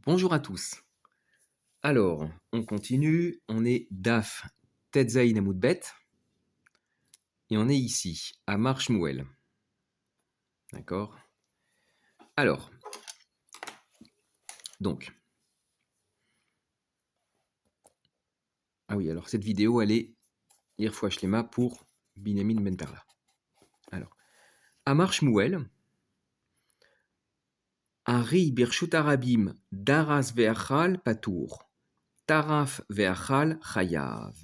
Bonjour à tous. Alors, on continue, on est Daf Tetzaïn Amoudbet et on est ici, à Marshmuel. D'accord. Alors, donc. Ah oui, alors cette vidéo, elle est Irfoua Shlema pour Binyamin Ben Perla. Alors, à Marshmuel, Ari Birshut Arabim Daras Ve'achal Patour, Taraf Ve'achal Chayav.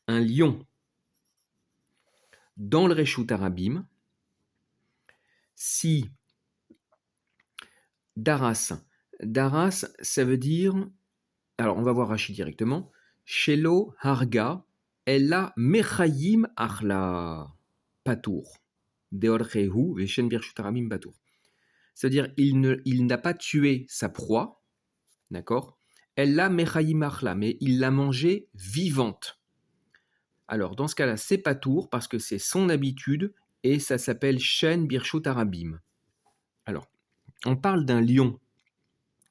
Un lion dans le Reshut Arabim, si Daras, ça veut dire. Alors, on va voir Rachid directement. Shelo harga ella mechayim achla patour. Deorchehu veshen birshut aramim patour. C'est-à-dire, il n'a pas tué sa proie, d'accord. Ella mechayim achla, mais il l'a mangée vivante. Alors, dans ce cas-là, c'est patour parce que c'est son habitude et ça s'appelle shen birshut arabim. Alors, on parle d'un lion,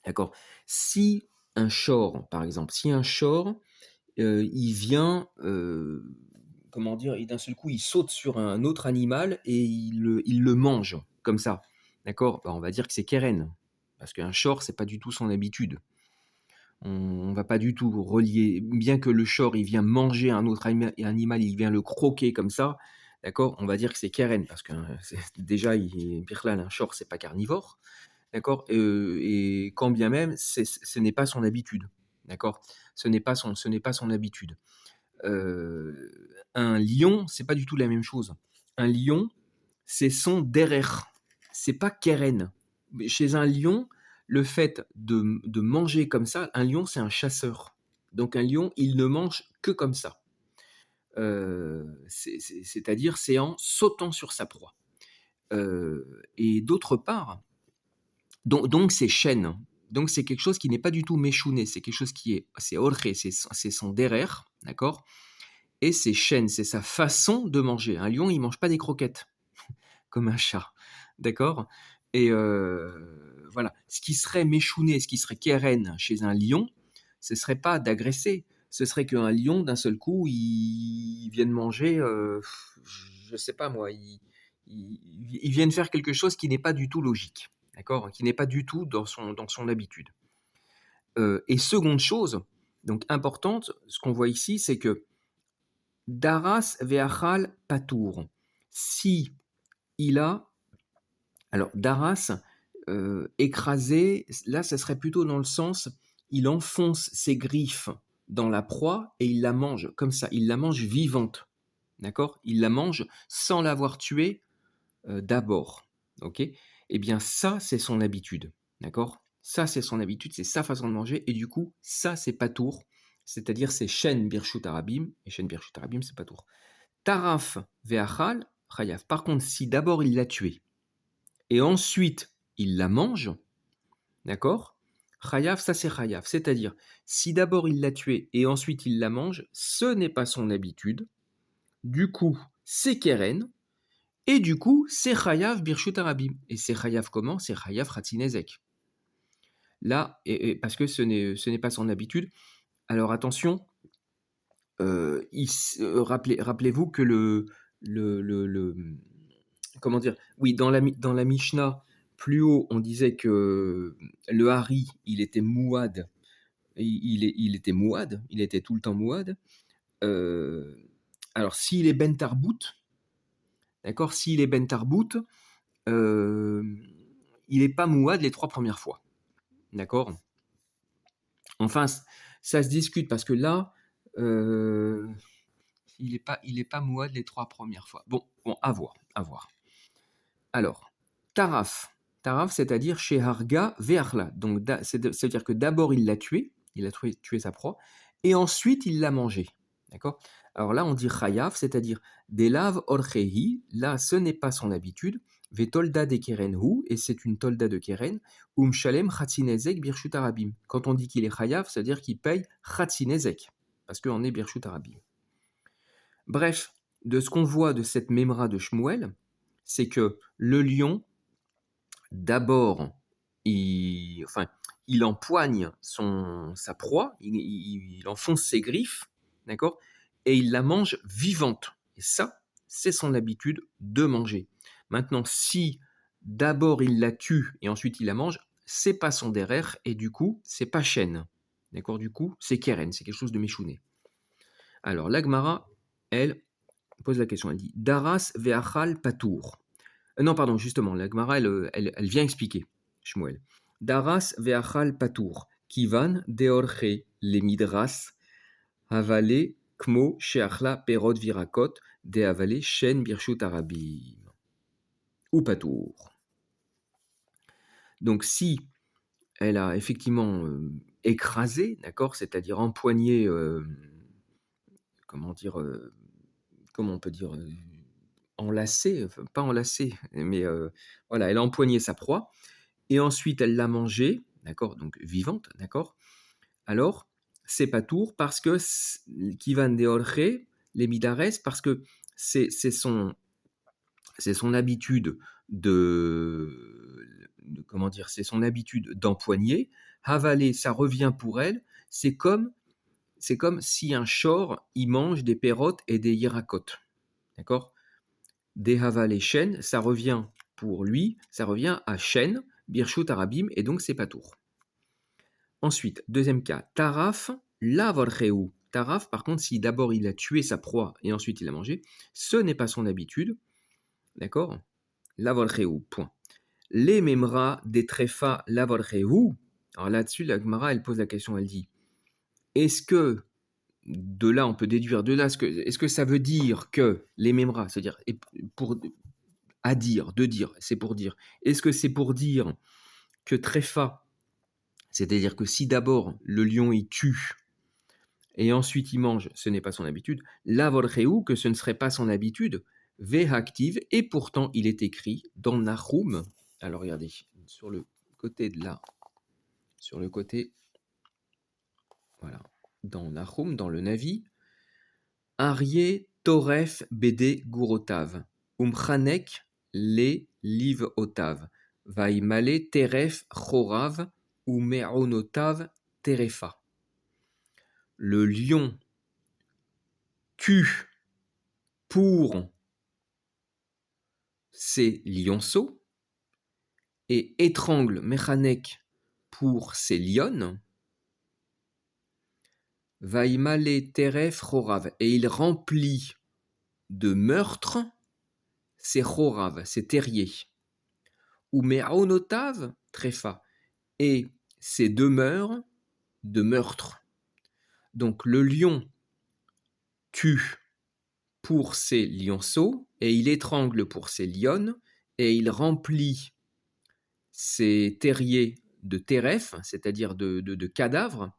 d'accord. Si un shor, par exemple, si un shor il vient, comment dire, et d'un seul coup, il saute sur un autre animal et il le mange, comme ça. D'accord. On va dire que c'est Keren, parce qu'un shor, c'est pas du tout son habitude. On va pas du tout relier, bien que le shor, il vient manger un autre animal, il vient le croquer comme ça, d'accord. On va dire que c'est Keren, parce que déjà, Birlal, un shor, c'est pas carnivore, d'accord. Et quand bien même, ce n'est pas son habitude, d'accord. Ce n'est pas son habitude. Un lion, c'est pas du tout la même chose. Un lion, c'est son derer, c'est pas keren. Chez un lion, le fait de manger comme ça, un lion, c'est un chasseur. Donc un lion, il ne mange que comme ça. C'est-à-dire, c'est en sautant sur sa proie. Et d'autre part, donc c'est chêne. Donc c'est quelque chose qui n'est pas du tout méchouné, c'est quelque chose qui c'est orche, c'est son derer, d'accord. Et c'est chêne, c'est sa façon de manger. Un lion, il mange pas des croquettes, comme un chat, d'accord. Et voilà, ce qui serait méchouné, ce qui serait keren chez un lion, ce serait pas d'agresser, ce serait qu'un lion, d'un seul coup, il vienne manger, je sais pas moi, il vienne faire quelque chose qui n'est pas du tout logique, d'accord, qui n'est pas du tout dans son habitude. Et seconde chose, donc importante, ce qu'on voit ici, c'est que Daras ve'achal patour. Si il a, alors Daras, écrasé, là ça serait plutôt dans le sens, il enfonce ses griffes dans la proie et il la mange comme ça, il la mange vivante, d'accord. Il la mange sans l'avoir tuée d'abord, ok. Eh bien ça c'est son habitude, d'accord. Ça c'est son habitude, c'est sa façon de manger et du coup ça c'est patour, c'est-à-dire c'est shen birshut arabim et shen birshut arabim c'est patour. Taraf ve'achal chayav. Par contre, si d'abord il l'a tué et ensuite il la mange, d'accord. Chayav, ça c'est chayav. C'est-à-dire, si d'abord il l'a tué et ensuite il la mange, ce n'est pas son habitude. Du coup, c'est keren. Et du coup, c'est chayav birshut arabim. Et c'est chayav comment? C'est chayav chatinezek. Là, parce que ce n'est pas son habitude. Alors attention, rappelez-vous que le comment dire? Oui, dans la Mishnah, plus haut, on disait que le Hari, il était mouad. Il était mouad, il était tout le temps mouad. Euh, alors, s'il est ben tarbout, d'accord? S'il est ben tarbout, euh, il n'est pas mouad les 3 premières fois, d'accord? Enfin, ça se discute parce que là, euh, il est pas mouad les 3 premières fois. Bon, à voir, à voir. Alors, taraf. Taraf, c'est-à-dire chez Harga ve'achla. Donc, c'est-à-dire que d'abord il l'a tué, il a tué sa proie, et ensuite il l'a mangé. D'accord. Alors là, on dit chayav, c'est-à-dire delav orchehi. Là, ce n'est pas son habitude. Vetolda de kerenhu, et c'est une tolda de keren. Shalem chatzinezek birshut arabim. Quand on dit qu'il est chayav, c'est-à-dire qu'il paye chatzinezek, parce qu'on est birshut arabim. Bref, de ce qu'on voit de cette mémra de Shmuel, c'est que le lion, d'abord, il empoigne sa proie, il enfonce ses griffes, d'accord, et il la mange vivante. Et ça, c'est son habitude de manger. Maintenant, si d'abord il la tue et ensuite il la mange, c'est pas son derer et du coup, c'est pas chêne. D'accord, du coup, c'est keren, c'est quelque chose de méchouné. Alors, l'Agmara, elle, pose la question, elle dit Daras ve'achal patour. Non, pardon, justement, l'Agmara, elle vient expliquer, Shmuel. Daras ve'achal patour, kivan deorche le midras, avale kmo sheachla perot virakot, de avale shen birshut arabim. Ou patour. Donc, si elle a effectivement écrasé, d'accord, c'est-à-dire empoigné, comment dire, comment on peut dire, enlacé, enfin, pas enlacé, mais voilà, elle a empoigné sa proie et ensuite elle l'a mangée, d'accord, donc vivante, d'accord. Alors, c'est pas tour parce que qui van de orge, les midares, parce que c'est son habitude comment dire, c'est son habitude d'empoigner. Havaler, ça revient pour elle. C'est comme si un shor, il mange des pérotes et des hirakot. D'accord. Des haval et shen, ça revient pour lui, ça revient à shen, birshut arabim, et donc c'est pas tour. Ensuite, deuxième cas, taraf, la volcheu. Taraf, par contre, si d'abord il a tué sa proie et ensuite il l'a mangé, ce n'est pas son habitude. D'accord. La volcheu, point. Les memra des trefa la volcheu. Alors là-dessus, la Gemara, elle pose la question, elle dit, est-ce que de là, on peut déduire de là, est-ce que ça veut dire que les memra, c'est-à-dire c'est pour dire, est-ce que c'est pour dire que trefa, c'est-à-dire que si d'abord le lion il tue et ensuite il mange, ce n'est pas son habitude, la volcheu, que ce ne serait pas son habitude, ve'active, et pourtant il est écrit dans Nahum, alors regardez, sur le côté de là, sur le côté, voilà, dans Nahum, dans le Navi, Aryeh Toref Bede Gurotav, Umchanek le Liv Otav, Vaimale Teref Chorav, Umeonotav Terefa. Le lion tue pour ses lionceaux et étrangle Mechanek pour ses lionnes. Vaimale Teref Chorav, et il remplit de meurtres ses Chorav, ses terriers. Ou Me'aonotav Trefa, et ses demeures de meurtre. Donc le lion tue pour ses lionceaux, et il étrangle pour ses lionnes, et il remplit ses terriers de teref, c'est-à-dire de cadavres,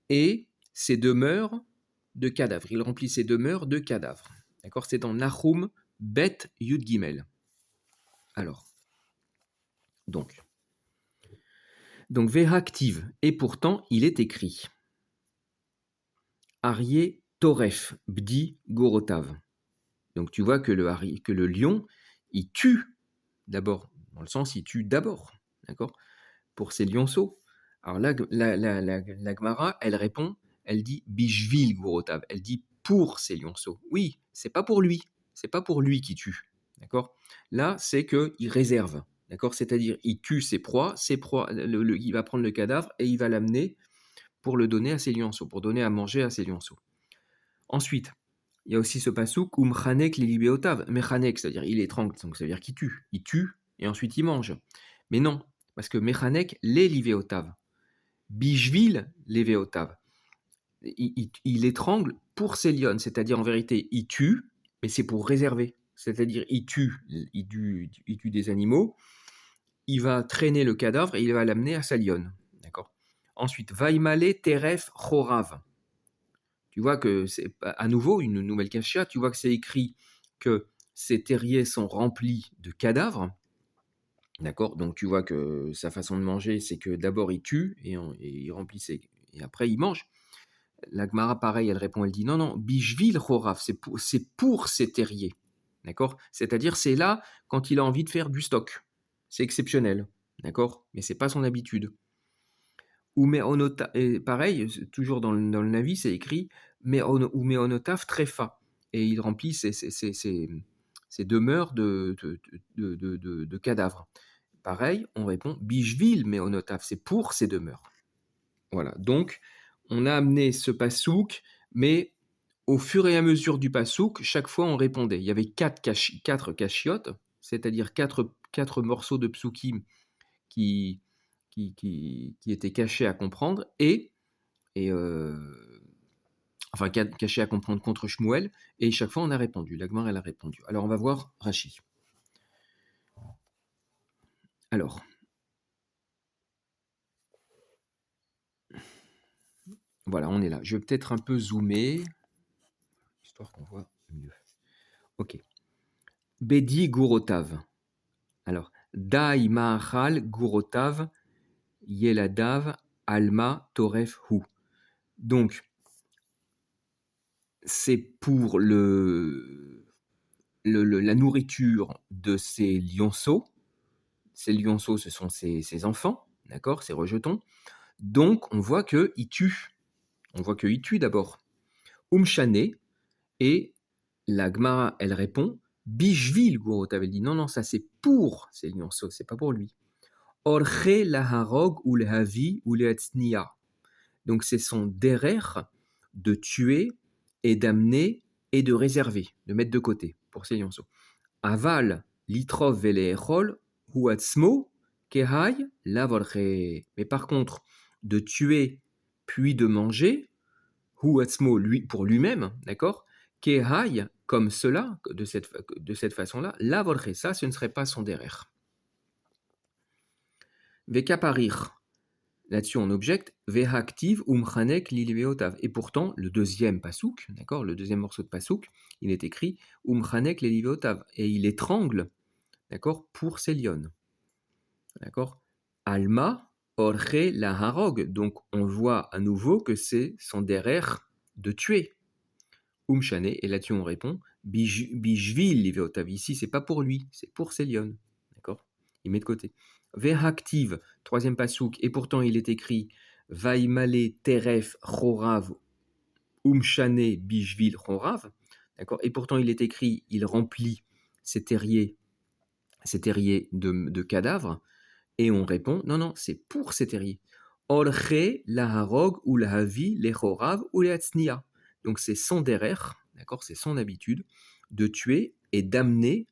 et ses demeures de cadavres. Il remplit ses demeures de cadavres. D'accord. C'est dans Nahum Bet Yud Gimel. Alors, donc Véhactive, et pourtant il est écrit Aryeh Toref Bdi Gorotav. Donc tu vois que le lion, il tue d'abord, dans le sens il tue d'abord, d'accord, pour ses lionceaux. Alors là, la Gemara, elle répond, elle dit Bishvil Gorotav, elle dit pour ses lionceaux. Oui, c'est pas pour lui qui tue, d'accord. Là, c'est que il réserve. D'accord, c'est-à-dire il tue ses proies, il va prendre le cadavre et il va l'amener pour le donner à ses lionceaux, pour donner à manger à ses lionceaux. Ensuite, il y a aussi ce pasouk où Mchanek li libéotav. Mechanek, c'est-à-dire il étrangle, donc ça veut dire qu'il tue. Il tue et ensuite il mange. Mais non, parce que Mechanek les livéotav. Bishvil livéotav. Il étrangle pour ses lionnes, c'est-à-dire en vérité il tue, mais c'est pour réserver. C'est-à-dire il tue des animaux, il va traîner le cadavre et il va l'amener à sa lionne. D'accord. Ensuite, Vaimale teref chorav. Tu vois que c'est à nouveau une nouvelle cachia, tu vois que c'est écrit que ces terriers sont remplis de cadavres. D'accord. Donc tu vois que sa façon de manger, c'est que d'abord il tue et il remplit et après il mange. La Gemara, pareil, elle répond, elle dit non, bishvil chorav, c'est pour ces terriers. D'accord. C'est-à-dire, c'est là quand il a envie de faire du stock. C'est exceptionnel. D'accord. Mais c'est pas son habitude. ou me'onota et pareil, toujours dans le Navi, c'est écrit ou me'onotav trefa et il remplit ses demeures de cadavres. Pareil, on répond bishvil me'onotav, c'est pour ses demeures. Voilà, donc on a amené ce pasouk, mais au fur et à mesure du pasouk, chaque fois on répondait. Il y avait quatre kashiotes, c'est-à-dire quatre morceaux de psukim qui, qui étaient cachés à comprendre, et enfin cachés à comprendre contre Shmuel, et chaque fois on a répondu. La Gemara elle a répondu. Alors on va voir Rashi. Alors, voilà, on est là. Je vais peut-être un peu zoomer, histoire qu'on voit mieux. Ok. Bedi Gurotav. Alors, Dai Mahal Gurotav Yeladav Alma Toref Hu. Donc, c'est pour la nourriture de ces lionceaux. Ces lionceaux, ce sont ses enfants, d'accord, ses rejetons. Donc, on voit qu'il tue. On voit qu'il tue d'abord. Umshane, et la Gemara, elle répond, Bishvil Gurotav. Elle dit, non, non, ça c'est pour ces lionceaux, c'est pas pour lui. Orche laharog ou lehavi ou lehatznia. Donc c'est son derer de tuer et d'amener et de réserver, de mettre de côté pour ces lionceaux. Aval litrov veleechol huatzmo kehai lavorche. Mais par contre, de tuer puis de manger, huatzmo lui pour lui-même, d'accord, kehai comme cela, de cette façon-là, lavorche, ça ce ne serait pas son derer. Vekaparir. Là-dessus, on objecte Vehaktiv umchanek liliveotav. Et pourtant, le deuxième pasouk, d'accord, le deuxième morceau de pasouk, il est écrit umchanek liliveotav. Et il étrangle, d'accord, pour ses lionnes. D'accord. Alma orche la harog. Donc, on voit à nouveau que c'est son derer de tuer. Umshane. Et là-dessus, on répond Bijvil liveotav. Ici, c'est pas pour lui, c'est pour ses lionnes. D'accord. Il met de côté. Vehaktiv, troisième pasouk, et pourtant il est écrit Vaimale teref chorav umshane bishvil chorav, d'accord, et pourtant il est écrit il remplit ses terriers de cadavres, et on répond non, non, c'est pour ces terriers. Orche laharog ou lahavi les chorav ou les hatznia. Donc c'est son derer, d'accord, c'est son habitude de tuer et d'amener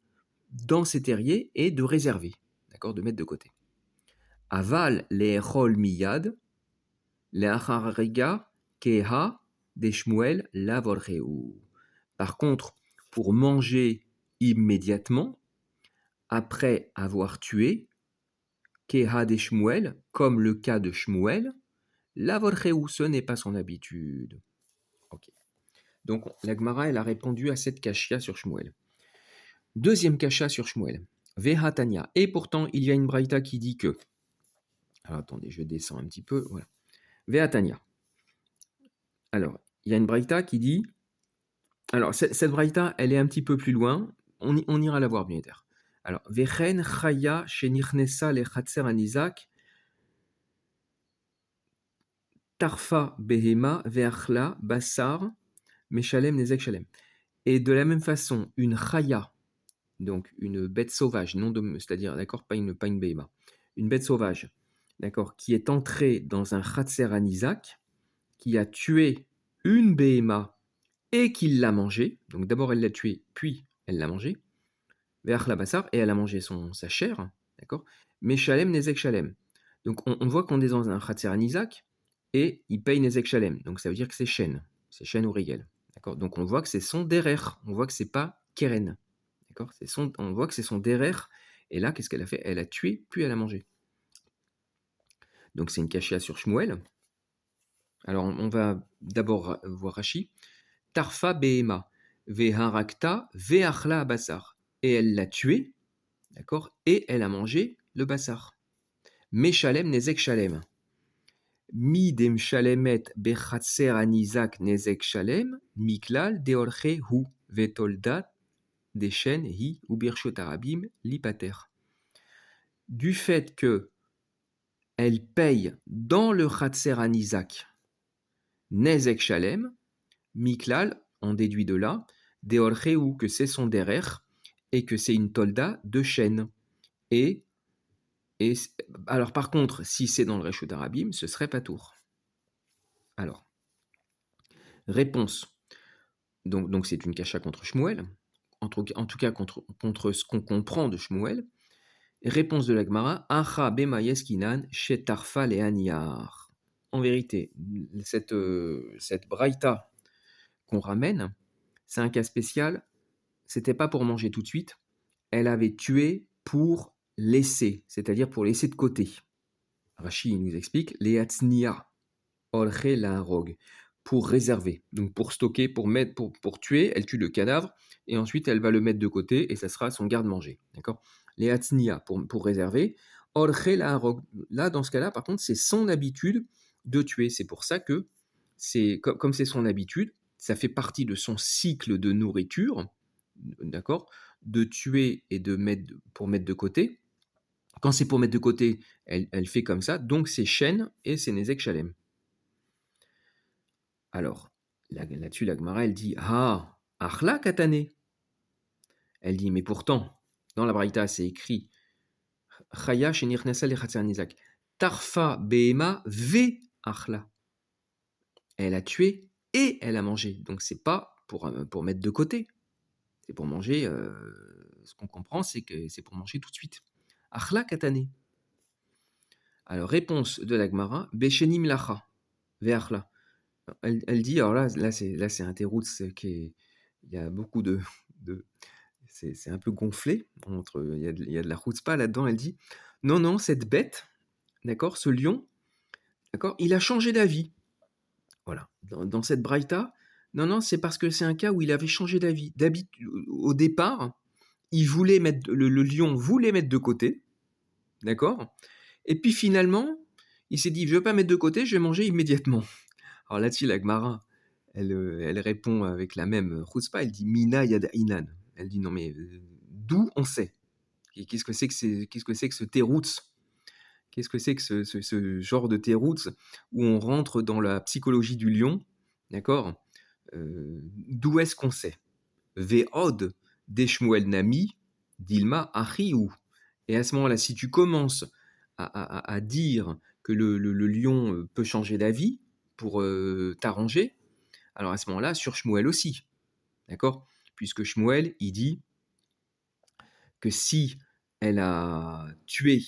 dans ses terriers et de réserver, d'accord, de mettre de côté. Aval le'echol miyad, le'achar riga keha de Shmuel lavorcheu. Par contre, pour manger immédiatement, après avoir tué, keha de Shmuel, comme le cas de Shmuel, lavorcheu, ce n'est pas son habitude. Okay. Donc, la Gemara, elle a répondu à cette kashia sur Shmuel. Deuxième kasha sur Shmuel. Vehatania. Et pourtant, il y a une braïta qui dit que. Alors, attendez, je descends un petit peu. Voilà. Vehatania. Alors, il y a une braïta qui dit. Alors, cette braïta, elle est un petit peu plus loin. On ira la voir bien tard. Alors, Vechen chaya shenichnesa lechatser anizak tarfa behema veachla basar meshalem nezek shalem. Et de la même façon, une chaya, donc une bête sauvage, c'est-à-dire, d'accord, pas une behema, une bête sauvage, d'accord, qui est entrée dans un chatser anizak, qui a tué une behema et qu'il l'a mangée. Donc d'abord elle l'a tuée, puis elle l'a mangée. Ve'ach la bassar, et elle a mangé sa chair, d'accord. Mais shalem nezek shalem. Donc on voit qu'on est dans un chatser anizak et il paye nezek shalem. Donc ça veut dire que c'est chêne ou rigel, d'accord. Donc on voit que c'est son derer, on voit que c'est pas keren, d'accord. On voit que c'est son derer. Et là, qu'est-ce qu'elle a fait? Elle a tué, puis elle a mangé. Donc c'est une kashia sur Shmuel. Alors on va d'abord voir Rashi. Tarfa behema, veharakta, veachla basar. Et elle l'a tué, d'accord, et elle a mangé le bassar. Meshalem nezek shalem. Mi dem shalemet bechatser anizak nezek shalem, miklal deorche hu, vetoldat deshen hi ou birshot arabim lipater. Du fait que elle paye dans le Khatser Anizak Nezek Shalem, Miklal, on déduit de là, Deorcheu, que c'est son derer, et que c'est une tolda de chêne. Et, et alors par contre, si c'est dans le Reshut Arabim, ce serait pas tour. Alors, réponse. Donc c'est une cacha contre Shmuel, en tout cas contre ce qu'on comprend de Shmuel. Réponse de la Gemara, Acha bema yeskinan shetarfa le aniar. En vérité, cette braïta qu'on ramène, c'est un cas spécial. C'était pas pour manger tout de suite. Elle avait tué pour laisser, c'est-à-dire pour laisser de côté. Rashi nous explique les hatznia olche la rogue, pour réserver, donc pour stocker, pour tuer. Elle tue le cadavre et ensuite elle va le mettre de côté et ça sera son garde-manger. D'accord. Les hatznia pour réserver. Olche la rogue. Là, dans ce cas-là, par contre, c'est son habitude de tuer. C'est pour ça que comme c'est son habitude, ça fait partie de son cycle de nourriture, d'accord, de tuer et pour mettre de côté. Quand c'est pour mettre de côté, elle fait comme ça, donc c'est chêne et c'est Nezek Shalem. Alors, là-dessus, la Gemara, elle dit Ah, Achla Katane. Elle dit mais pourtant, dans la Braïta, c'est écrit Chaya Shenir Nessa Lechatzer Nizak. Tarfa Behema Ve Achla. Elle a tué et elle a mangé. Donc c'est pas pour mettre de côté. C'est pour manger. Ce qu'on comprend, c'est que c'est pour manger tout de suite. Achla Katane. Alors, réponse de la Gemara Beshenim Lacha Ve Achla. Elle dit, alors là c'est un teroutz il y a beaucoup c'est un peu gonflé, il y a de la chutzpah là-dedans. Elle dit, non, cette bête, d'accord, ce lion, d'accord, il a changé d'avis. Voilà, dans cette braïta, non, c'est parce que c'est un cas où il avait changé d'avis. Au départ, le lion voulait mettre de côté, d'accord, et puis finalement, il s'est dit, je ne vais pas mettre de côté, je vais manger immédiatement. Alors là-dessus, la Gemara, elle répond avec la même chutzpah, elle dit Mina yada inan. Elle dit non mais d'où on sait? Qu'est-ce que c'est que ce teroutz? Qu'est-ce que c'est que ce genre de teroutz où on rentre dans la psychologie du lion? D'accord. D'où est-ce qu'on sait? Ve'od deshmuel nami dilma achiou. Et à ce moment-là, si tu commences à dire que le lion peut changer d'avis pour t'arranger, alors à ce moment-là, sur Shmuel aussi, d'accord? Puisque Shmuel, il dit que si elle a tué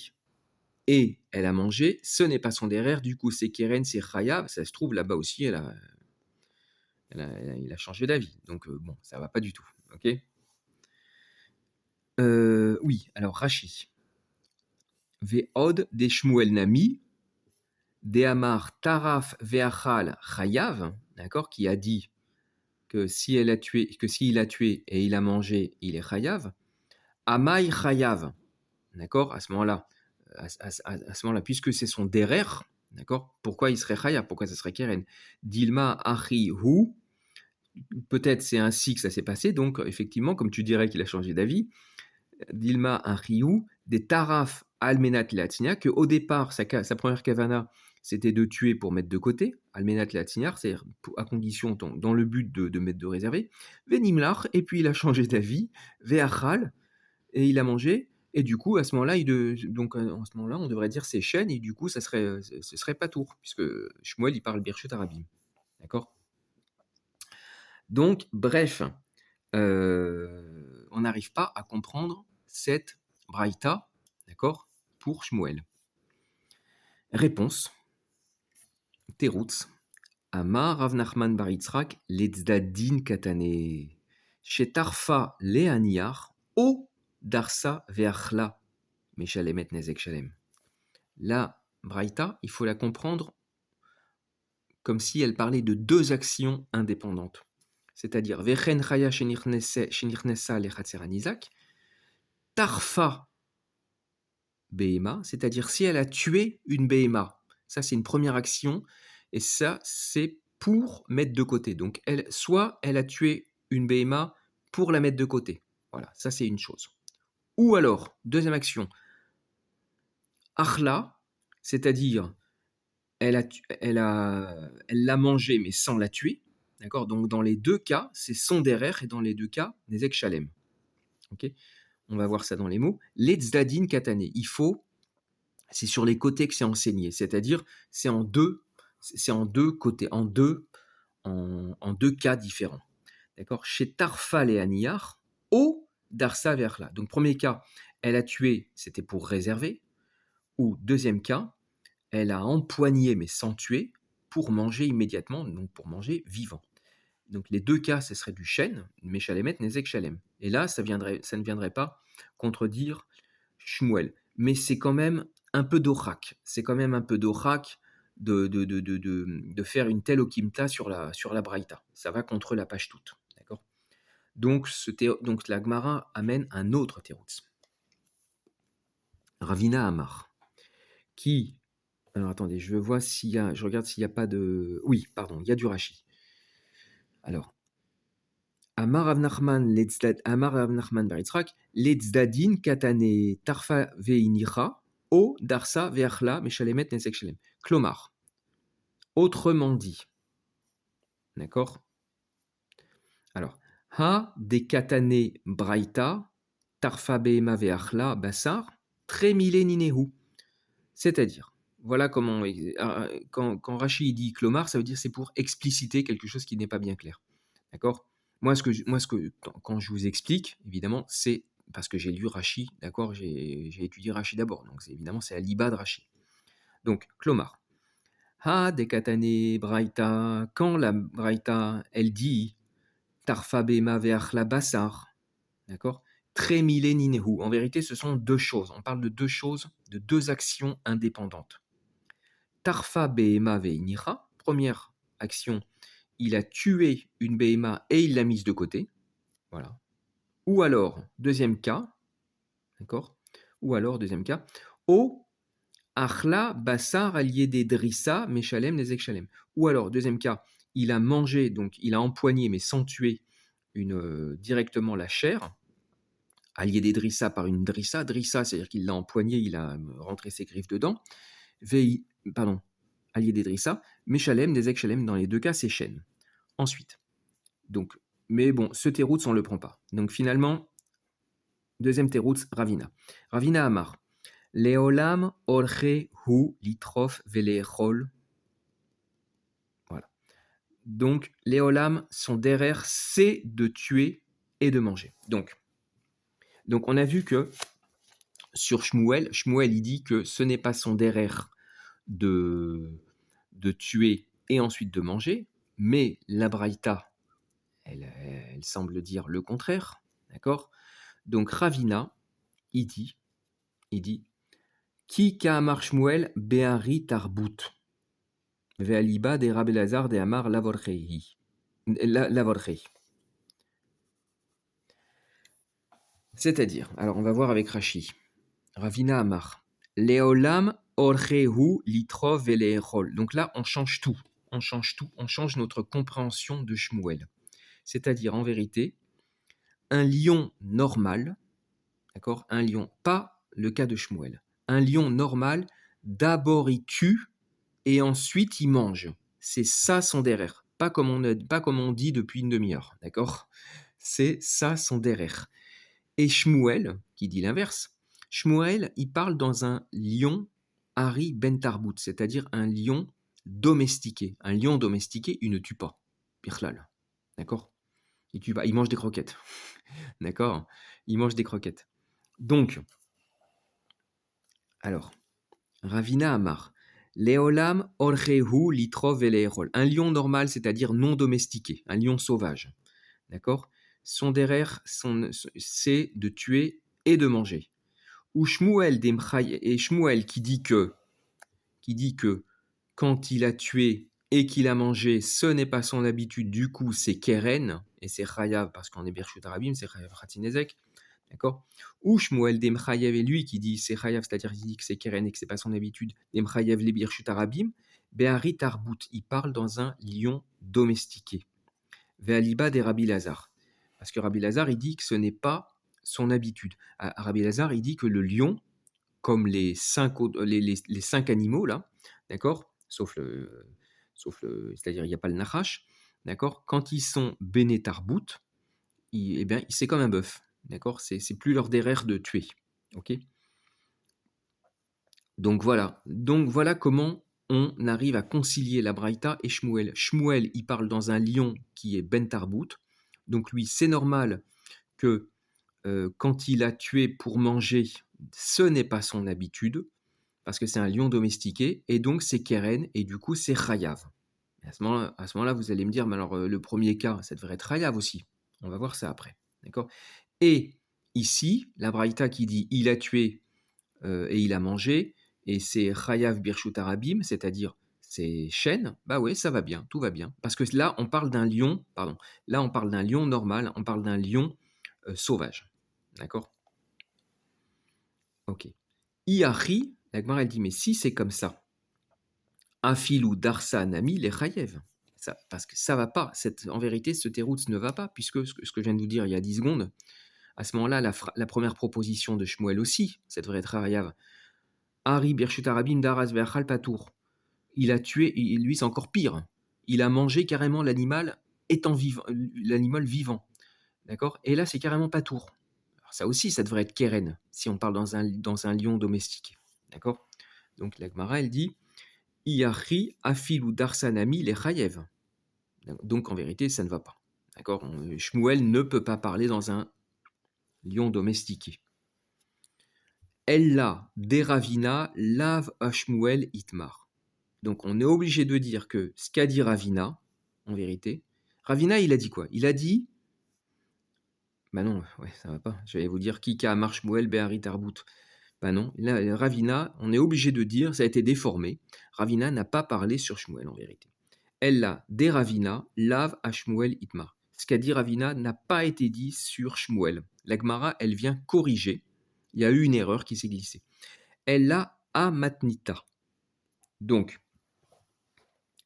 et elle a mangé, ce n'est pas son derrière, du coup c'est Keren, c'est Chayav, ça se trouve là-bas aussi, il a changé d'avis. Donc bon, ça va pas du tout, ok? Oui, alors Rashi. Ve'od de Shmuel Nami, de Amar Taraf Ve'achal Chayav, d'accord, qui a dit que s'il a tué et il a mangé, il est chayav. Amai chayav, d'accord. À ce moment-là, puisque c'est son derer, d'accord. Pourquoi il serait chayav? Pourquoi ça serait keren? Dilma achi hu. Peut-être c'est ainsi que ça s'est passé. Donc effectivement, comme tu dirais qu'il a changé d'avis, Dilma achi hu des taraf almenat latina, que au départ sa première kavana, c'était de tuer pour mettre de côté, almenat latinar, c'est-à-dire à condition, dans le but de mettre de réserver, venimlar, et puis il a changé d'avis, veachal, et il a mangé, et du coup, à ce moment-là, en ce moment-là, on devrait dire c'est chêne, et du coup, ce serait pas tour, puisque Shmuel, il parle Birchut Arabim. D'accord. Donc, bref, on n'arrive pas à comprendre cette braïta, d'accord, pour Shmuel. Réponse. Teroutz. Amar Rav Nachman bar Yitzhak letzadin katane. Shetarfa leaniar o darsa veachla. Meshalemet nezek shalem. La braïta, il faut la comprendre comme si elle parlait de deux actions indépendantes. C'est-à-dire, Vechen chaya shenirnesa lechatzer anizak, tarfa behema, c'est-à-dire si elle a tué une behema. Ça, c'est une première action, et ça, c'est pour mettre de côté. Donc, soit elle a tué une behema pour la mettre de côté. Voilà, ça, c'est une chose. Ou alors, deuxième action, achla, C'est-à-dire, elle l'a mangé, mais sans la tuer. D'accord? Donc, dans les deux cas, c'est son derer, et dans les deux cas, Nezek Shalem. Ok? On va voir ça dans les mots. Letzdadin katane. C'est sur les côtés que c'est enseigné. C'est-à-dire, c'est en deux côtés, en deux cas différents. D'accord? Chez Tarfal et Aniyar, au Darsa Verla. Donc, premier cas, elle a tué, c'était pour réserver. Ou deuxième cas, elle a empoigné, mais sans tuer, pour manger immédiatement, donc pour manger vivant. Donc, les deux cas, ce serait du chêne, Meshalemet, Nezek Shalem. Et là, ça ne viendrait pas contredire Shmuel. Mais c'est quand même un peu d'orak. C'est quand même un peu d'orak de faire une telle okimta sur la braïta. Ça va contre la page toute. D'accord? Donc, la Gemara amène un autre teroutz. Ravina Amar, qui... Alors attendez, je regarde s'il n'y a pas de... Oui, pardon, il y a du Rashi. Alors, Amar Rav Nachman bar Yitzhak, Letzdadin katane tarfa veinicha, o darsa veachla meshalemet nesek shalem. Klomar, autrement dit, d'accord? Alors, ha de katane braïta, tarfa beema veachla basar, tremile ninehu. C'est-à-dire, voilà comment, quand Rachid dit Klomar, ça veut dire c'est pour expliciter quelque chose qui n'est pas bien clair. D'accord? Moi, quand je vous explique, évidemment, c'est parce que j'ai lu Rashi, d'accord? J'ai étudié Rashi d'abord, donc évidemment, c'est à l'Iba de Rashi. Donc, Klomar. Ha de katane braïta, quand la braïta, elle dit Tarfa bema veachla basar, d'accord? Tremile ninehu. En vérité, ce sont deux choses. On parle de deux choses, de deux actions indépendantes. Tarfa behema veinicha, première action, il a tué une behema et il l'a mise de côté. Voilà. Ou alors, deuxième cas, d'accord? Ou alors, deuxième cas, o achla basar allié des drissa meshalem nezek shalem. Ou alors, deuxième cas, il a mangé, donc il a empoigné mais sans tuer directement la chair, allié des drissa par une drissa. Drissa, c'est-à-dire qu'il l'a empoigné, il a rentré ses griffes dedans. Allié des drissa, meshalem nezek shalem, dans les deux cas, c'est chêne. Ensuite, donc, mais bon, ce teroutz, on ne le prend pas. Donc finalement, deuxième teroutz, Ravina. Ravina Amar. Leolam orche hu litrof velechol. Voilà. Donc, Leolam, son derrière, c'est de tuer et de manger. Donc on a vu que sur Shmuel, il dit que ce n'est pas son derrière de tuer et ensuite de manger, mais la Braïta, elle semble dire le contraire, d'accord? Donc Ravina, il dit, Ki ka'amar Shmuel be'ari tarbut, ve'aliba de Rabbi Lazar de Amar lavorchei. C'est-à-dire, alors on va voir avec Rashi. Ravina Amar, Leolam orchehu litro ve'leechol. Donc là, on change tout. On change notre compréhension de Shmuel. C'est-à-dire, en vérité, un lion normal, d'accord? Un lion, pas le cas de Shmuel. Un lion normal, d'abord il tue et ensuite il mange. C'est ça son derrière. Pas comme on dit depuis une demi-heure, d'accord? C'est ça son derrière. Et Shmuel, qui dit l'inverse, Shmuel, il parle dans un lion Hari ben Tarbout, c'est-à-dire un lion domestiqué. Un lion domestiqué, il ne tue pas. Birlal. D'accord? Il tue pas, il mange des croquettes. D'accord? Il mange des croquettes. Donc, alors, Ravina Amar, Leolam orchehu litrov veleerol. Un lion normal, c'est-à-dire non domestiqué, un lion sauvage. D'accord? Son derrière, c'est de tuer et de manger. Ou Shmuel et Shmuel qui dit que quand il a tué et qu'il a mangé, ce n'est pas son habitude, du coup c'est Keren, et c'est Chayav, parce qu'on est Birshut Arabim, c'est Chayav Khatinezek, d'accord? Ou Shmuel Demchayev et lui qui dit c'est Chayav, c'est-à-dire qu'il dit que c'est Keren et que c'est pas son habitude, Demchayev les Birshut Arabim, Be'ari Tarbout, il parle dans un lion domestiqué. Ve'aliba des Rabbi Lazar. Parce que Rabbi Lazar, il dit que ce n'est pas son habitude. Rabbi Lazar, il dit que le lion, comme les 5 animaux là, d'accord? C'est-à-dire il y a pas le nachash, d'accord? Quand ils sont béné tarbout, eh bien, c'est comme un bœuf, d'accord? C'est plus leur derrière de tuer, OK? Donc voilà comment on arrive à concilier la Braïta et Shmuel. Shmuel, il parle dans un lion qui est Ben Tarbout. Donc lui, c'est normal que quand il a tué pour manger, ce n'est pas son habitude, parce que c'est un lion domestiqué, et donc c'est Keren, et du coup c'est Chayav. À ce moment-là, vous allez me dire, mais alors le premier cas, ça devrait être Chayav aussi. On va voir ça après. D'accord? Et ici, la Braïta qui dit il a tué et il a mangé, et c'est Chayav Birshut Arabim, c'est-à-dire c'est chêne, bah oui, ça va bien, tout va bien. Parce que là, on parle d'un lion, pardon, là on parle d'un lion normal, on parle d'un lion sauvage. D'accord? Ok. Iachi, la Gemara elle dit, mais si c'est comme ça, Afilou Darsa Nami les Chayev. Ça, parce que ça va pas. En vérité, ce teroutz ne va pas, puisque ce que je viens de vous dire il y a 10 secondes, à ce moment-là, la première proposition de Shmuel aussi, ça devrait être Chayav. Ari Birshut Arabim Daras Ve'achal Patour. Il a tué, et lui c'est encore pire. Il a mangé carrément l'animal étant vivant, l'animal vivant. D'accord? Et là, c'est carrément Patour. Alors ça aussi, ça devrait être Keren, si on parle dans un lion domestiqué. D'accord? Donc la Gemara, elle dit Iachi afilu darsanami les chayev. Donc en vérité, ça ne va pas. D'accord? Shmuel ne peut pas parler dans un lion domestiqué. Ella deravina lave a Shmuel itmar. Donc on est obligé de dire que ce qu'a dit Ravina, en vérité, Ravina, il a dit quoi? Il a dit, bah non, ouais, ça va pas. Je vais vous dire Kika Amar Shmuel Be'ari Tarbout. Bah non, là, Ravina, on est obligé de dire, ça a été déformé. Ravina n'a pas parlé sur Shmuel en vérité. Elle l'a des Ravina, lave à Shmuel Itmar. Ce qu'a dit Ravina n'a pas été dit sur Shmuel. La Gemara, elle vient corriger. Il y a eu une erreur qui s'est glissée. Elle l'a à Matnita. Donc,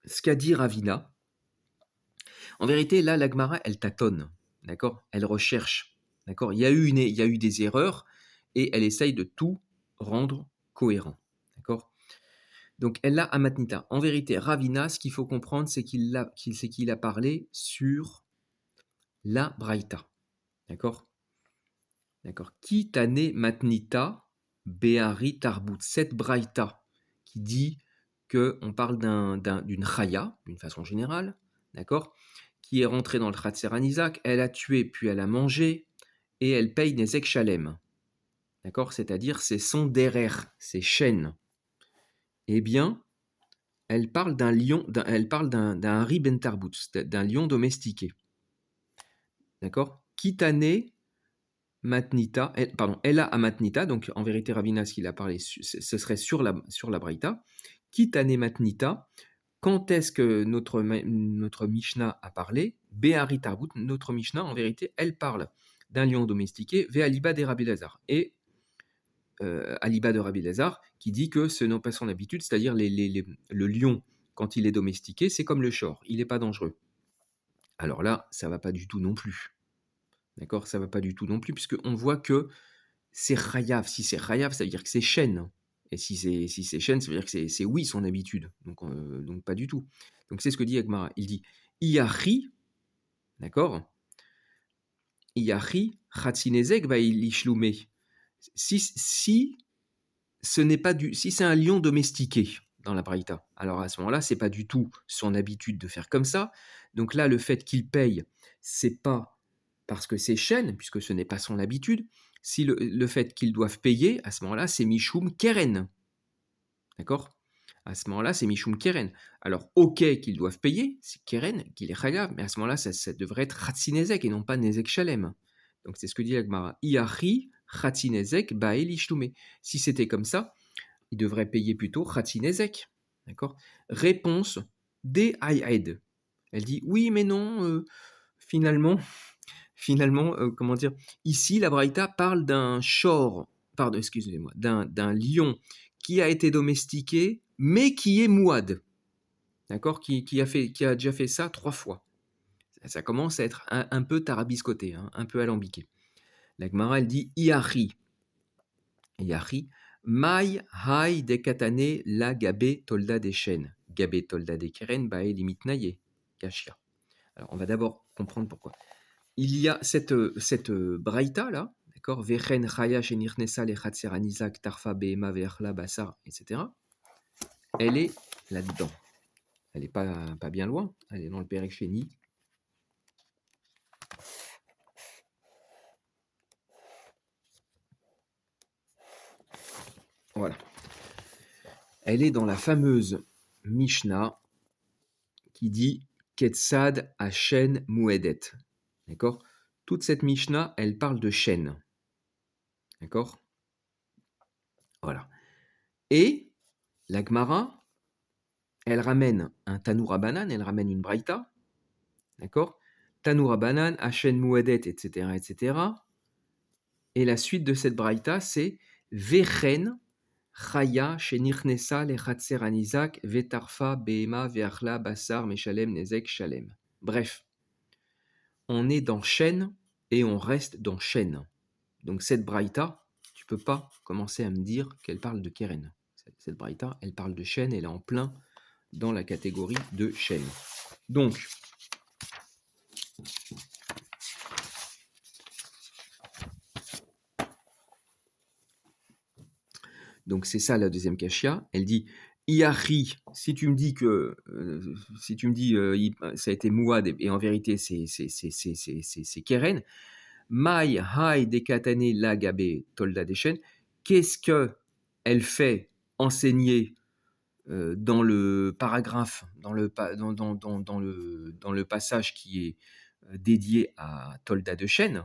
ce qu'a dit Ravina, en vérité, là, la Gemara, elle tâtonne. D'accord? Elle recherche. D'accord? Il y a eu des erreurs et elle essaye de tout rendre cohérent. D'accord? Donc, elle l'a à Matnita. En vérité, Ravina, ce qu'il faut comprendre, c'est qu'il a parlé sur la Braïta. D'accord? D'accord. Kitane Matnita Be'ari Tarbout. Cette Braïta qui dit qu'on parle d'une Chaya, d'une façon générale, d'accord, qui est rentrée dans le Khatser Isaac, elle a tué puis elle a mangé et elle paye Nezek Shalem. D'accord? C'est-à-dire c'est son derer, ses chaînes. Eh bien, elle parle d'un lion, elle parle d'un Hari Ben Tarbout, d'un lion domestiqué. D'accord? Kitane Matnita, elle a à Matnita, donc en vérité Ravina, ce qu'il a parlé, ce serait sur la Braïta. Kitane Matnita, quand est-ce que notre Mishnah a parlé? Behari Tarbout, notre Mishnah, en vérité, elle parle d'un lion domestiqué, Ve'aliba de Rabbi Lazar. Et Aliba de Rabbi Lazar, qui dit que ce n'est pas son habitude, c'est-à-dire le lion, quand il est domestiqué, c'est comme le shor, il n'est pas dangereux. Alors là, ça va pas du tout non plus. D'accord? Ça va pas du tout non plus, puisqu'on voit que c'est Chayav. Si c'est Chayav, ça veut dire que c'est chêne. Et si c'est chêne, ça veut dire que c'est oui son habitude. Donc pas du tout. Donc c'est ce que dit Agmara. Il dit Iachi, d'accord? Iachi, Chatzinezek, ishlume. Si ce n'est pas si c'est un lion domestiqué dans la Braïta, alors à ce moment-là, c'est pas du tout son habitude de faire comme ça. Donc là, le fait qu'il paye, c'est pas parce que c'est chêne, puisque ce n'est pas son habitude. Si le fait qu'ils doivent payer, à ce moment-là, c'est Mishum Keren. D'accord? À ce moment-là, c'est Mishum Keren. Alors, ok qu'ils doivent payer, c'est Keren, qu'il est Chagav, mais à ce moment-là, ça devrait être Chatzinezek et non pas Nezek Shalem. Donc, c'est ce que dit l'Agmara. Iachi, Chatzinezek, Bael Ishlume. Si c'était comme ça, il devrait payer plutôt Chatzinezek. D'accord? Réponse des Ayed. Elle dit oui, mais non, finalement, comment dire, ici, la Braïta parle d'un shor, pardon, excusez-moi, d'un lion qui a été domestiqué, mais qui est mouad, d'accord, qui a déjà fait ça 3 fois. Ça commence à être un peu tarabiscoté, hein, un peu alambiqué. La Gemara, elle dit Iachi. Iachi, Mai hai de katane la gabe tolda des chênes. Gabe tolda des keren bae limitnaye. Kashia. Alors, on va d'abord comprendre pourquoi. Il y a cette braïta là, d'accord, Vechen chaya shenirnesa lechatser anizak tarfa behema ve'achla basar, etc. Elle est là-dedans. Elle n'est pas bien loin. Elle est dans le Perek Sheni. Voilà. Elle est dans la fameuse Mishnah qui dit Ketzad Hashen Muedet. D'accord. Toute cette Mishnah, elle parle de chêne. D'accord. Voilà. Et la Gemara, elle ramène un Tanoura Banan, elle ramène une Braïta. D'accord. Tanoura Banan, Hashen Muedet, etc., etc. Et la suite de cette Braïta, c'est Vechen Chaya Shenirnesa Lechatser Anizak Vetarfa Behema Veachla Basar Meshalem Nezek Shalem. Bref, on est dans chêne et on reste dans chêne. Donc cette braïta, tu peux pas commencer à me dire qu'elle parle de keren. Cette braïta, elle parle de chêne, elle est en plein dans la catégorie de chêne. Donc c'est ça la deuxième kashia. Elle dit Iari, si tu me dis que ça a été Mouad et en vérité c'est Keren, Mai Hai Dekatane Lagabe Tolda Deshen, qu'est-ce que elle fait enseigner dans le paragraphe, dans le passage qui est dédié à Tolda de Shen,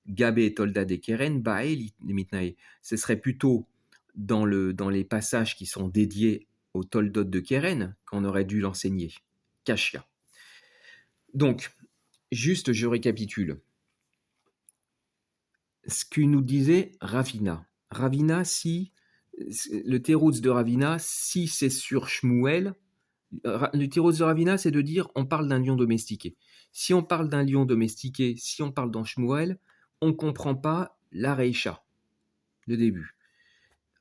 Gabe Tolda de Keren, Bae Limitnae. Ce serait plutôt dans les passages qui sont dédiés au Toldot de Keren qu'on aurait dû l'enseigner. Kashia. Donc, juste je récapitule. Ce que nous disait Ravina. Ravina, si le Terouz de Ravina, si c'est sur Shmuel, le Terouz de Ravina, c'est de dire on parle d'un lion domestiqué. Si on parle d'un lion domestiqué, si on parle dans Shmuel, on ne comprend pas la Reisha, le début.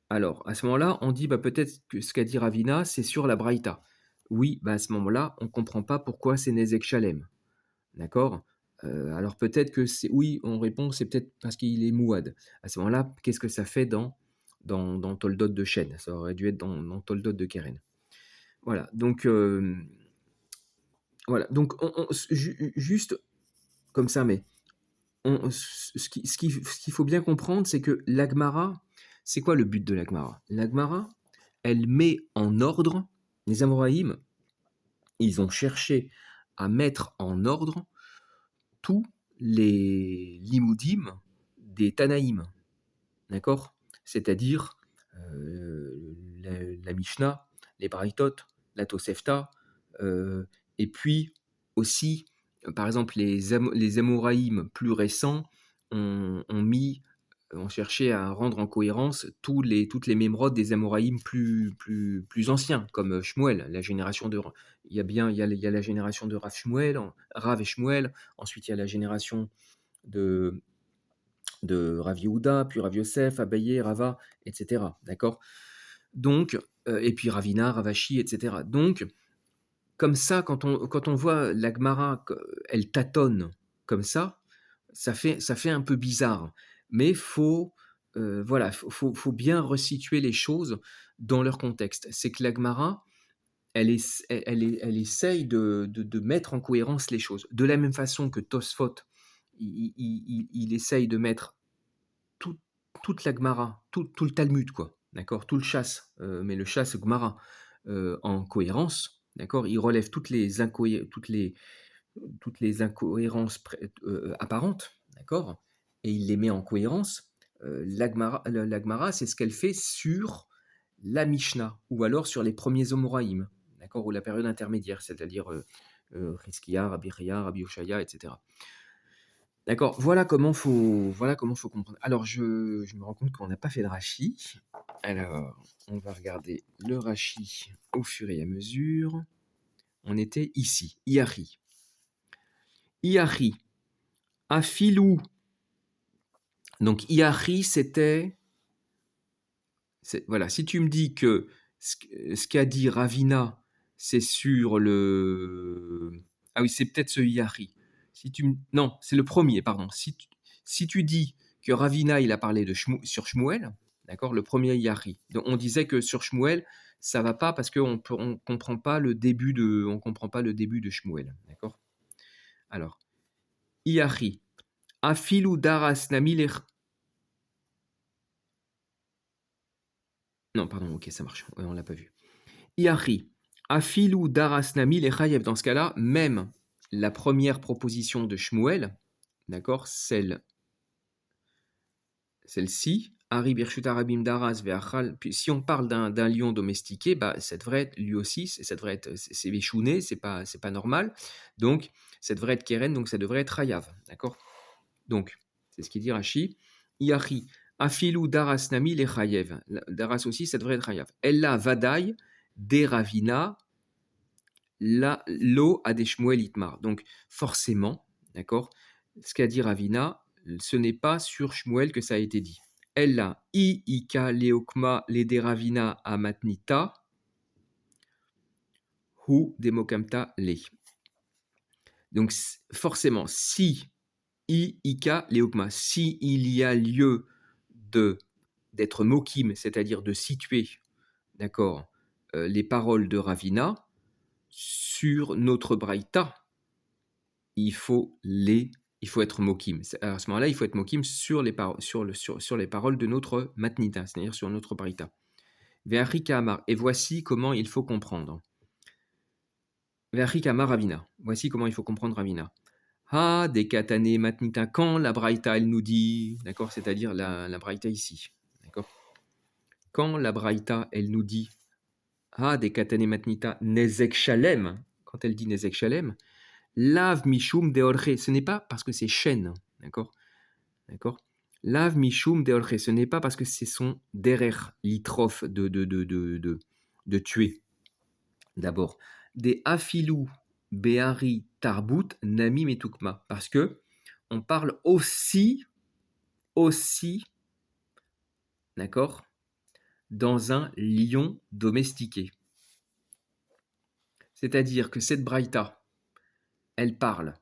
Alors, à ce moment-là, on dit peut-être que ce qu'a dit Ravina, c'est sur la Braïta. Oui, à ce moment-là, on ne comprend pas pourquoi c'est Nezek Shalem. D'accord. Alors peut-être que c'est... Oui, on répond, c'est peut-être parce qu'il est Mouad. À ce moment-là, qu'est-ce que ça fait dans Toldot de Chêne? Ça aurait dû être dans Toldot de Keren. Voilà, donc... voilà, donc juste comme ça, mais ce qu'il faut bien comprendre, c'est que l'Agmara, c'est quoi le but de l'Agmara? L'Agmara, elle met en ordre, les Amoraïm, ils ont cherché à mettre en ordre tous les limoudim des Tanaïm, d'accord? C'est-à-dire la Mishnah, les Braithot, la Tosefta, et puis aussi, par exemple, les Amoraïm plus récents ont cherché à rendre en cohérence toutes les mémrodes des Amoraïm plus anciens, comme Shmuel, la génération de... Il y a la génération de Rav et Shmuel, ensuite il y a la génération de Rav Yehuda, puis Rav Yosef, Abaye, Rava, etc. D'accord. Donc, et puis Ravina, Ravashi, etc. Donc, comme ça, quand on voit la Gemara, elle tâtonne comme ça fait un peu bizarre. Mais voilà, faut bien resituer les choses dans leur contexte. C'est que la Gemara, elle essaye de mettre en cohérence les choses. De la même façon que Tosfot, il essaye de mettre tout, toute la Gemara, tout le Talmud, quoi, d'accord, tout le chasse, mais le chasse Gemara en cohérence, d'accord, il relève toutes les incohérences apparentes, d'accord, et il les met en cohérence. La Gemara, c'est ce qu'elle fait sur la Mishnah, ou alors sur les premiers Omoraïm, d'accord, ou la période intermédiaire, c'est-à-dire Rizkia, Rabbi Ria, Rabbi Oshaya, etc. D'accord, voilà comment faut comprendre. Alors je me rends compte qu'on n'a pas fait de Rashi. Alors, on va regarder le Rashi au fur et à mesure. On était ici, Iari. Iari, Afilou. Donc Iari, c'était Voilà, si tu me dis que ce qu'a dit Ravina, c'est sur le... Ah oui, c'est peut-être ce Yahri. Non, c'est le premier, pardon. Si tu dis que Ravina, il a parlé sur Shmuel, d'accord, le premier Yahri. Donc on disait que sur Shmuel, ça va pas parce on comprend pas le début on comprend pas le début de Shmuel, d'accord. Alors, Yahri, Afilu daras namil. Non, pardon, ok, ça marche. Ouais, on l'a pas vu. Iari, Afilu Darasnami Lechayev. Dans ce cas-là, même la première proposition de Shmuel, d'accord, celle-ci, Ari Birshut Arabim Daras Ve'achal. Puis si on parle d'un lion domestiqué, bah, ça devrait être lui aussi, ça devrait être, c'est Véchouné, c'est pas normal. Donc, ça devrait être Keren, donc ça devrait être Hayav, d'accord. Donc, c'est ce qu'il dit Rashi. Iari, Afilu Darasnami Lechayev. Daras aussi, ça devrait être Hayav. Ella Vadaï, Deravina, l'eau a des Shmuel Itmar. Donc, forcément, d'accord, ce qu'a dit Ravina, ce n'est pas sur Shmuel que ça a été dit. Ella, I, Ika, Leokma, Lede Ravina, Amatnita, Hu, Demokamta, Le. Donc, forcément, si I, Ika, Leokma, si il y a lieu d'être mokim, c'est-à-dire de situer, d'accord, les paroles de Ravina sur notre Braïta, il faut être mokim. À ce moment-là, il faut être mokim sur les paroles de notre matnita, c'est-à-dire sur notre braïta. Ve'achika amar. Et voici comment il faut comprendre. Ve'achika amar Ravina. Voici comment il faut comprendre Ravina. Ha, des katane matnita. Quand la braïta, elle nous dit, d'accord, c'est-à-dire la braïta ici, d'accord. Quand la braïta, elle nous dit, ha, des katane matnita nezek shalem. Quand elle dit nezek shalem, Lav mishum deorche, ce n'est pas parce que c'est chêne, d'accord, d'accord. Lav mishum deorche, ce n'est pas parce que c'est son derer litrof de tuer. D'abord, des afilou beari tarbut nami metukma, parce que on parle aussi, d'accord, dans un lion domestiqué. C'est-à-dire que cette braïta, elle parle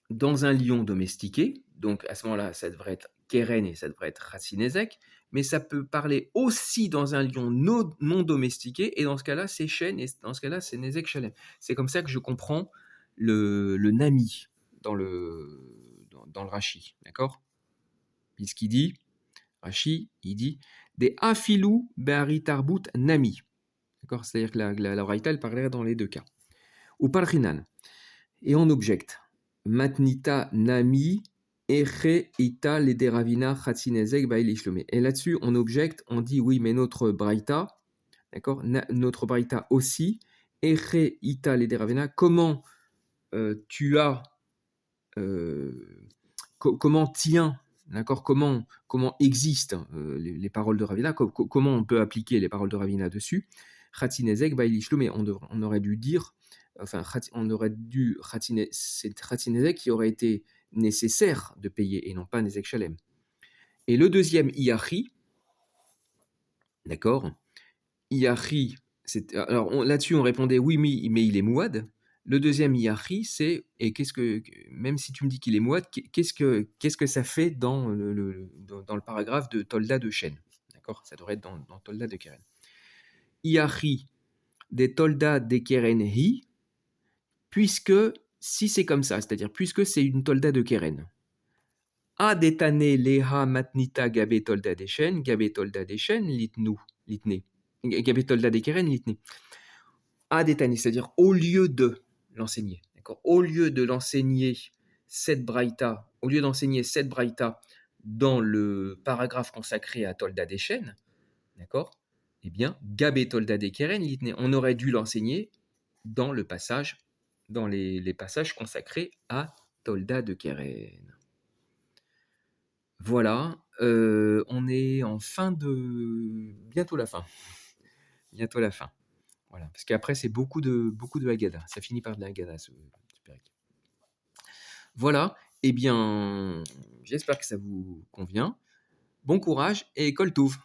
dans un lion domestiqué, donc à ce moment-là, ça devrait être Keren et ça devrait être Ratsinezek, mais ça peut parler aussi dans un lion non domestiqué, et dans ce cas-là, c'est Shen, et dans ce cas-là, c'est Nezek Shalem. C'est comme ça que je comprends le Nami dans le Rashi, d'accord. Puisqu'il dit, Rashi, il dit des Afilou Be'ari Tarbut Nami, d'accord, c'est-à-dire que la Braïta, elle parlerait dans les deux cas. Ou Parchinan. Et on objecte. Matnita nami eche ita lederavina chatsinezek bailishlome. Et là-dessus, on objecte, on dit oui, mais notre braïta, d'accord, notre braïta aussi, eche ita lederavina, comment tu as, comment tient, d'accord, comment existent les paroles de Ravina, comment on peut appliquer les paroles de Ravina dessus. Chatsinezek bailishlome, on aurait dû dire, enfin, on aurait dû, c'est Khatsinezek qui aurait été nécessaire de payer et non pas Nezek Shalem. Et le deuxième Iyachi, d'accord, Iyachi, alors là-dessus on répondait oui, mais il est mouad. Le deuxième Iyachi, c'est, et même si tu me dis qu'il est mouad, qu'est-ce que ça fait dans le paragraphe de Tolda de Shen, d'accord, ça devrait être dans Tolda de Keren. Iyachi de Tolda de Keren hi, puisque, si c'est comme ça, c'est-à-dire puisque c'est une tolda de Keren. A detane leha matnita gabe tolda deshen, gabe tolda deshen litne. Gabe tolda de Keren litne. A detane, c'est-à-dire au lieu de l'enseigner. D'accord. Au lieu de l'enseigner cette braïta, au lieu d'enseigner cette braïta dans le paragraphe consacré à tolda deshen, d'accord, eh bien, gabe tolda de Keren litne. On aurait dû l'enseigner dans le passage, dans les passages consacrés à Tolda de Keren. Voilà, on est en bientôt la fin. Bientôt la fin. Voilà, parce qu'après c'est beaucoup de Haggadah. Ça finit par de la Haggadah, ce périque. Voilà, eh bien, j'espère que ça vous convient. Bon courage et Kol Touv.